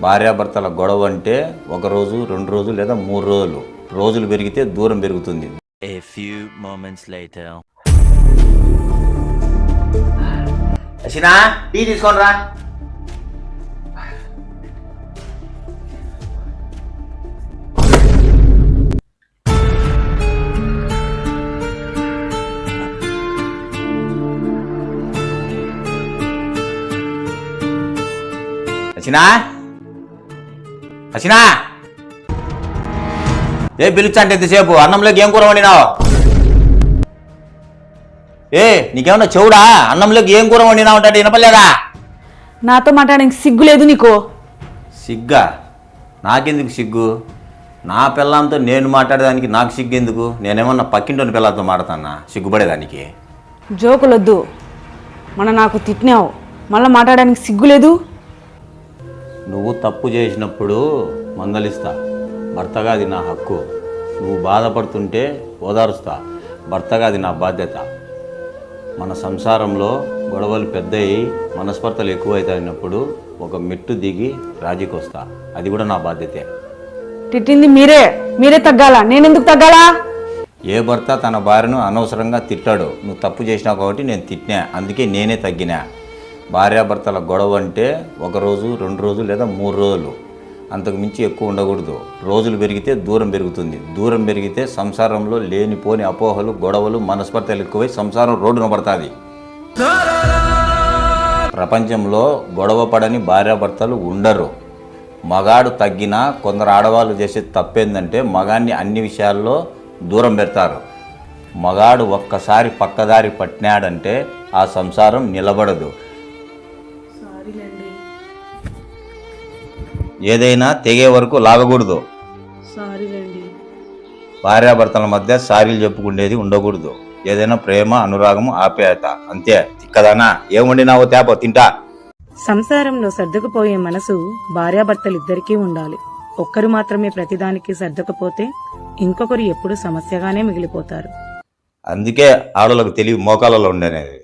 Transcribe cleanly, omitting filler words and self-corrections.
భార్యాభర్తల గొడవ అంటే ఒక రోజు 2 రోజులు లేదా 3 రోజులు. రోజులు పెరిగితే దూరం పెరుగుతుంది. A few moments later. Asina tea తీసుకొని రా. అసినా అసినా ఏ పిలుచంటే ఎంతసేపు? అన్నంలోకి ఏం కూర వండినావు? నీకేమన్నా చెవుడా? అన్నంలోకి ఏం కూర వండినావు అంటే వినపలేదా? నాతో మాట్లాడడానికి సిగ్గు లేదు నీకు? సిగ్గా? నాకెందుకు సిగ్గు? నా పిల్లంతో నేను మాట్లాడేదానికి నాకు సిగ్గు ఎందుకు? నేనేమన్నా పక్కింటోని పిల్లలతో మాట్లాడతానా సిగ్గుపడేదానికి? జోకులొద్దు. నాకు తిట్టినావు, మళ్ళీ మాట్లాడడానికి సిగ్గు లేదు? నువ్వు తప్పు చేసినప్పుడు మందలిస్తా, భర్తగా అది నా హక్కు. నువ్వు బాధపడుతుంటే ఓదారుస్తా, భర్తగా అది నా బాధ్యత. మన సంసారంలో గొడవలు పెద్దయి, మనస్పర్ధలు ఎక్కువైనప్పుడు ఒక మెట్టు దిగి రాజీకి వస్తా, అది కూడా నా బాధ్యతే. తిట్టింది మీరే తగ్గాల, నేనెందుకు తగ్గాలా? ఏ భర్త తన భార్యను అనవసరంగా తిట్టాడు? నువ్వు తప్పు చేసినావు కాబట్టి నేను తిట్టినా, అందుకే నేనే తగ్గినా. భార్యాభర్తల గొడవ అంటే ఒక రోజు 2 రోజులు లేదా 3 రోజులు, అంతకు మించి ఎక్కువ ఉండకూడదు. రోజులు పెరిగితే దూరం పెరుగుతుంది. దూరం పెరిగితే సంసారంలో లేనిపోని అపోహలు, గొడవలు, మనస్పర్ధలు ఎక్కువై సంసారం రోడ్డున పడుతుంది. ప్రపంచంలో గొడవ పడని భార్యాభర్తలు ఉండరు. మగాడు తగ్గినా కొందరు ఆడవాళ్ళు చేసే తప్పేందంటే మగాన్ని అన్ని విషయాల్లో దూరం పెడతారు. మగాడు ఒక్కసారి పక్కదారి పట్టినాడంటే ఆ సంసారం నిలబడదు. ఏదైనా తెగే వరకు లాగకూడదు. భార్యాభర్తల మధ్య సారీలు చెప్పుకునేది ఉండకూడదు. ఏదైనా ప్రేమ, అనురాగము, ఆప్యాయత, అంతే. తిక్కదానా ఏం వండినావో తేపో తింటా. సంసారంలో సర్దుకుపోయే మనసు భార్యాభర్తలిద్దరికీ ఉండాలి. ఒక్కరు మాత్రమే ప్రతిదానికి సర్దుకుపోతే ఇంకొకరు ఎప్పుడు సమస్యగానే మిగిలిపోతారు. అందుకే ఆడలకు తెలివి మోకాలలో ఉండనేది.